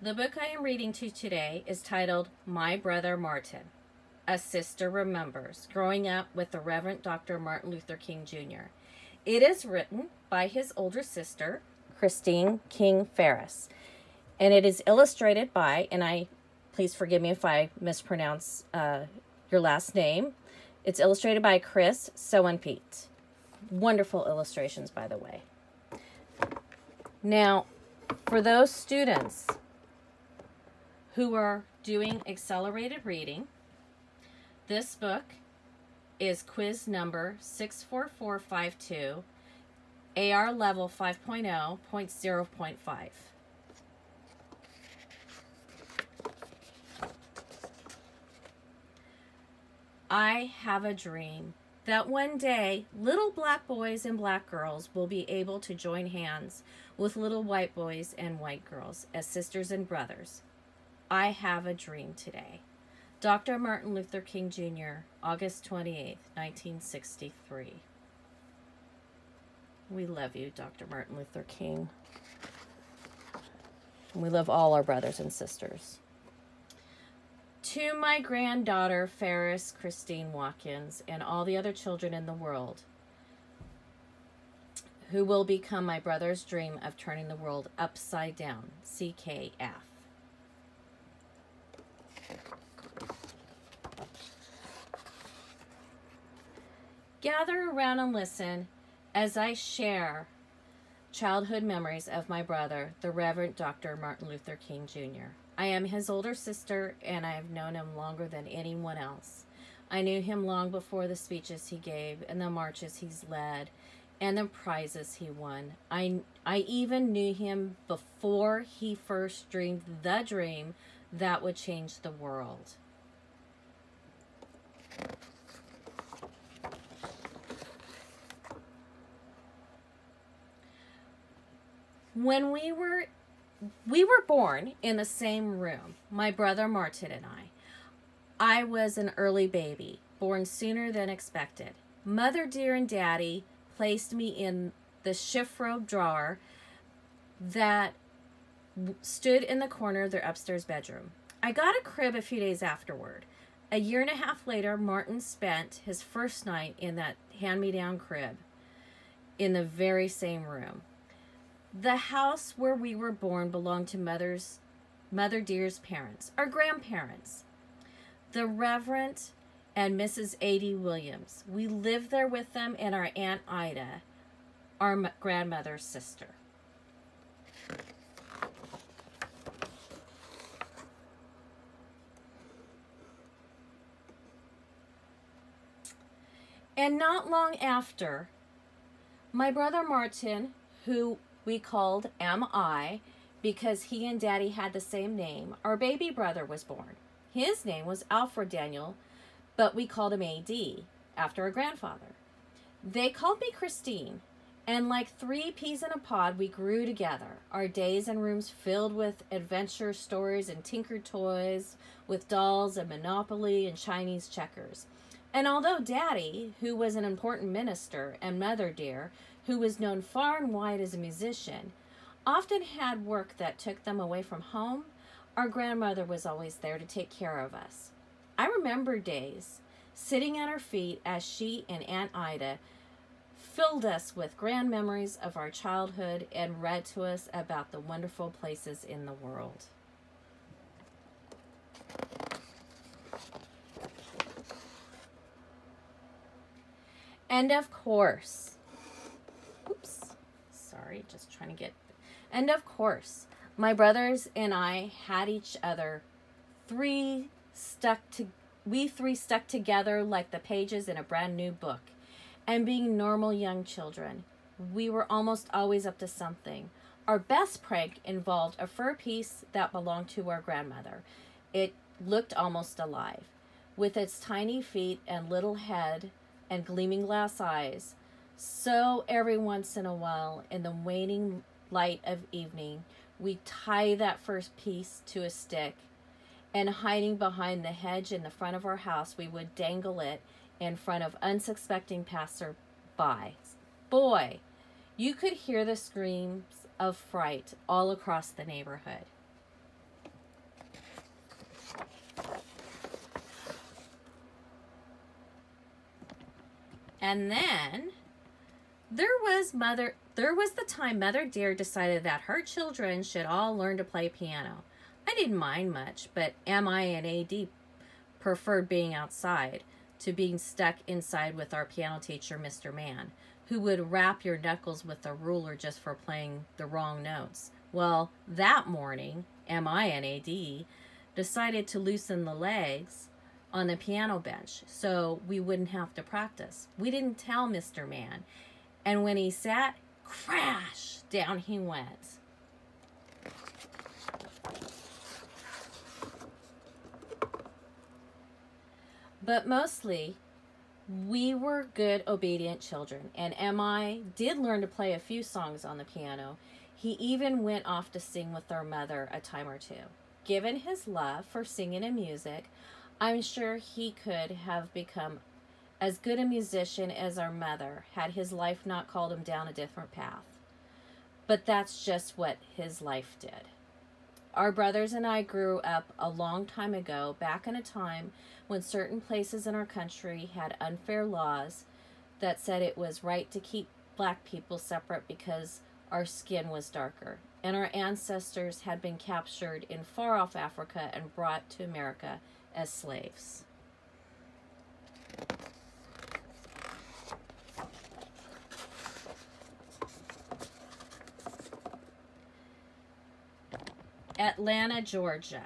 The book I am reading to you today is titled My Brother Martin, A Sister Remembers, Growing Up with the Reverend Dr. Martin Luther King Jr. It is written by his older sister, Christine King Ferris, and it is illustrated by, and please forgive me if I mispronounce your last name, it's illustrated by Chris Sowenpete. Wonderful illustrations, by the way. Now, for those students who are doing accelerated reading, this book is quiz number 64452, AR level 5.0.0.5. I have a dream that one day little black boys and black girls will be able to join hands with little white boys and white girls as sisters and brothers. I have a dream today. Dr. Martin Luther King Jr., August 28th, 1963. We love you, Dr. Martin Luther King. We love all our brothers and sisters. To my granddaughter, Ferris Christine Watkins, and all the other children in the world who will become my brother's dream of turning the world upside down, CKF. Gather around and listen as I share childhood memories of my brother, the Reverend Dr. Martin Luther King Jr. I am his older sister, and I have known him longer than anyone else. I knew him long before the speeches he gave and the marches he's led and the prizes he won. I even knew him before he first dreamed the dream that would change the world. When we were born in the same room, my brother Martin and I. I was an early baby, born sooner than expected. Mother dear and Daddy placed me in the chiffre drawer that stood in the corner of their upstairs bedroom. I got a crib a few days afterward. A year and a half later, Martin spent his first night in that hand-me-down crib in the very same room. The house where we were born belonged to Mother Dear's parents, our grandparents, the Reverend and Mrs. A.D. Williams. We lived there with them and our Aunt Ida, our grandmother's sister. And not long after, my brother Martin, who we called M.I. because he and Daddy had the same name, our baby brother was born. His name was Alfred Daniel, but we called him A.D. after our grandfather. They called me Christine, and like 3 peas in a pod, we grew together. Our days and rooms filled with adventure stories and tinkered toys, with dolls and Monopoly and Chinese checkers. And although Daddy, who was an important minister, and Mother Dear, who was known far and wide as a musician, often had work that took them away from home, our grandmother was always there to take care of us. I remember days sitting at her feet as she and Aunt Ida filled us with grand memories of our childhood and read to us about the wonderful places in the world. And of course, and of course, my brothers and I had each other. We three stuck together like the pages in a brand new book. And being normal young children, we were almost always up to something. Our best prank involved a fur piece that belonged to our grandmother. It looked almost alive. With its tiny feet and little head and gleaming glass eyes. So every once in a while, in the waning light of evening, we tie that first piece to a stick, and hiding behind the hedge in the front of our house, we would dangle it in front of unsuspecting passer-by. Boy, you could hear the screams of fright all across the neighborhood. And then there was the time Mother Dear decided that her children should all learn to play piano. I didn't mind much, but MI and AD preferred being outside to being stuck inside with our piano teacher, Mr. Mann, who would rap your knuckles with a ruler just for playing the wrong notes. Well, that morning, MI and AD decided to loosen the legs on the piano bench so we wouldn't have to practice. We didn't tell Mr. Mann, and when he sat, crash, down he went. But mostly, we were good, obedient children, and MI did learn to play a few songs on the piano. He even went off to sing with our mother a time or two. Given his love for singing and music, I'm sure he could have become as good a musician as our mother had his life not called him down a different path. But that's just what his life did. Our brothers and I grew up a long time ago, back in a time when certain places in our country had unfair laws that said it was right to keep black people separate because our skin was darker, and our ancestors had been captured in far-off Africa and brought to America as slaves. Atlanta, Georgia.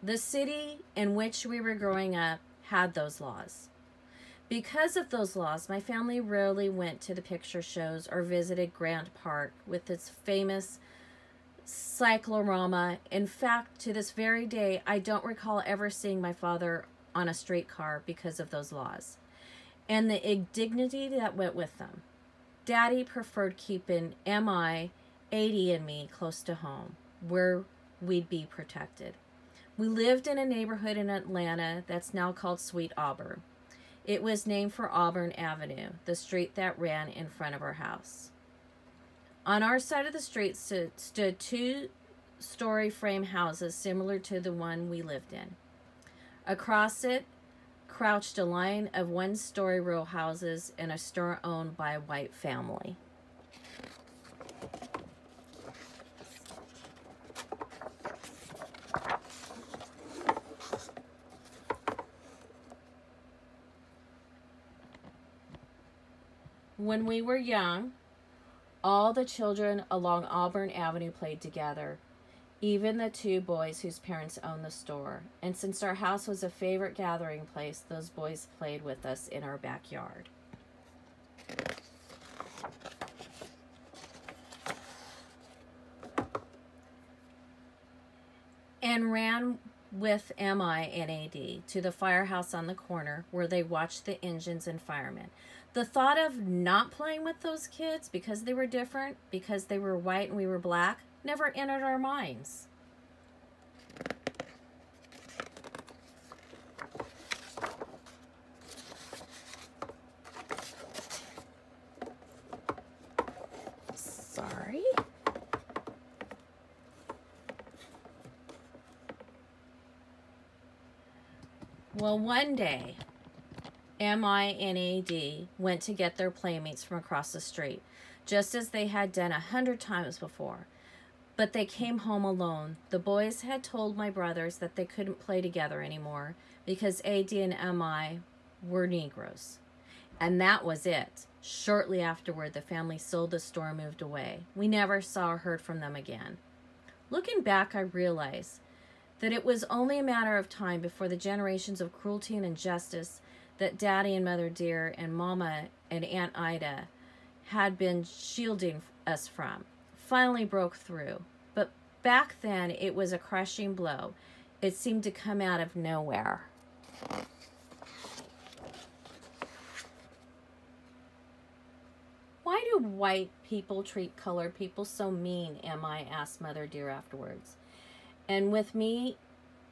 The city in which we were growing up had those laws. Because of those laws, my family rarely went to the picture shows or visited Grant Park with its famous cyclorama. In fact, to this very day, I don't recall ever seeing my father on a streetcar because of those laws and the indignity that went with them. Daddy preferred keeping MI, 80, and me close to home, where we'd be protected. We lived in a neighborhood in Atlanta that's now called Sweet Auburn. It was named for Auburn Avenue, the street that ran in front of our house. On our side of the street stood two-story frame houses similar to the one we lived in. Across it crouched a line of one-story row houses in a store owned by a white family. When we were young, all the children along Auburn Avenue played together, even the two boys whose parents owned the store. And since our house was a favorite gathering place, those boys played with us in our backyard. And ran with MI and AD to the firehouse on the corner where they watched the engines and firemen. The thought of not playing with those kids because they were different, because they were white and we were black, never entered our minds. Sorry. Well, one day, MI and AD went to get their playmates from across the street, just as they had done 100 times before. But they came home alone. The boys had told my brothers that they couldn't play together anymore because AD and MI were Negroes. And that was it. Shortly afterward, the family sold the store and moved away. We never saw or heard from them again. Looking back, I realized that it was only a matter of time before the generations of cruelty and injustice that Daddy and Mother Dear and Mama and Aunt Ida had been shielding us from finally broke through. But back then, it was a crushing blow. It seemed to come out of nowhere. Why do white people treat colored people so mean, MI asked Mother Dear afterwards. And with me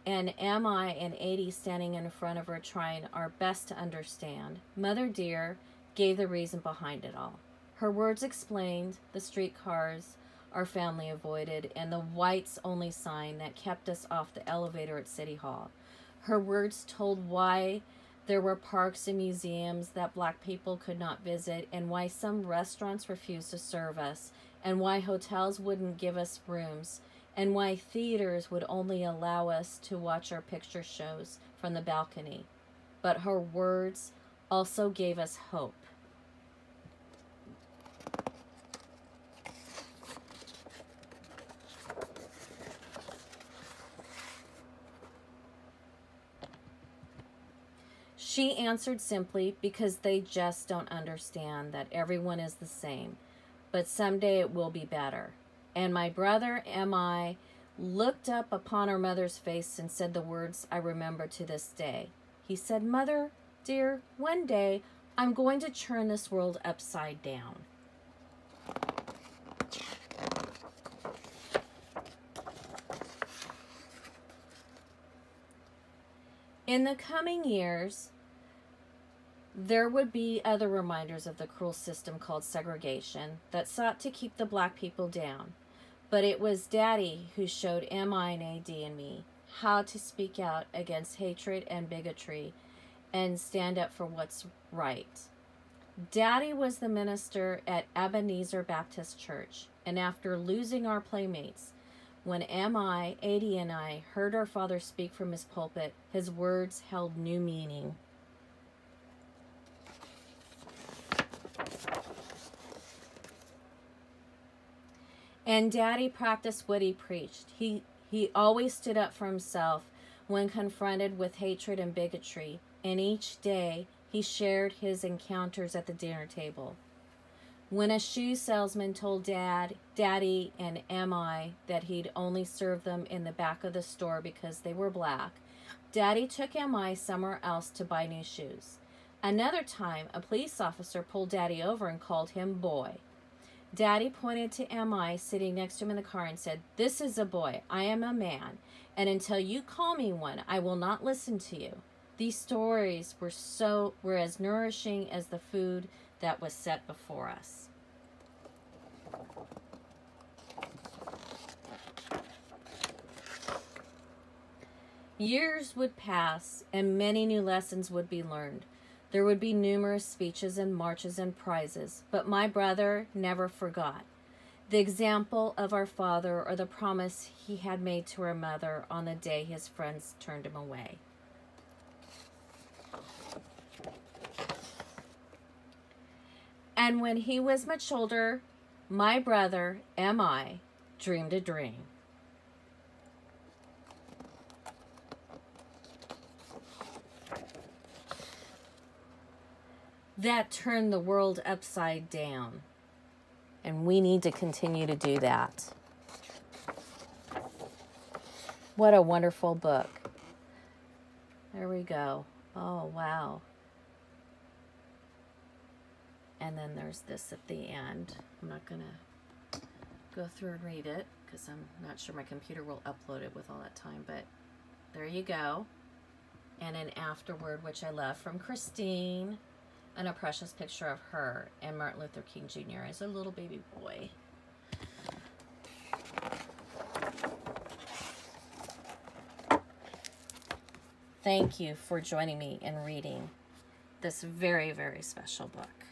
and MI and AD standing in front of her trying our best to understand, Mother Dear gave the reason behind it all. Her words explained the streetcars our family avoided and the whites only sign that kept us off the elevator at City Hall. Her words told why There were parks and museums that black people could not visit, and why some restaurants refused to serve us, and why hotels wouldn't give us rooms, and why theaters would only allow us to watch our picture shows from the balcony. But her words also gave us hope. She answered simply, because they just don't understand that everyone is the same. But someday it will be better. And my brother, M.I., looked up upon her mother's face and said the words I remember to this day. He said, "Mother, dear, one day I'm going to turn this world upside down." In the coming years, there would be other reminders of the cruel system called segregation that sought to keep the black people down. But it was Daddy who showed M.I. and A.D. and me how to speak out against hatred and bigotry and stand up for what's right. Daddy was the minister at Ebenezer Baptist Church, and after losing our playmates, when M.I., A.D., and I heard our father speak from his pulpit, his words held new meaning. And Daddy practiced what he preached. He always stood up for himself when confronted with hatred and bigotry, and each day he shared his encounters at the dinner table. When a shoe salesman told Daddy, and M.I. that he'd only serve them in the back of the store because they were black, Daddy took M.I. somewhere else to buy new shoes. Another time, a police officer pulled Daddy over and called him boy. Daddy pointed to M.I. sitting next to him in the car and said, "This is a boy. I am a man. And until you call me one, I will not listen to you." These stories were as nourishing as the food that was set before us. Years would pass, and many new lessons would be learned. There would be numerous speeches and marches and prizes, but my brother never forgot the example of our father or the promise he had made to our mother on the day his friends turned him away. And when he was much older, my brother, M.I., dreamed a dream. That turned the world upside down. And we need to continue to do that. What a wonderful book. There we go. Oh, wow. And then there's this at the end. I'm not going to go through and read it because I'm not sure my computer will upload it with all that time. But there you go. And an afterword, which I love, from Christine. And a precious picture of her and Martin Luther King Jr. as a little baby boy. Thank you for joining me in reading this very, very special book.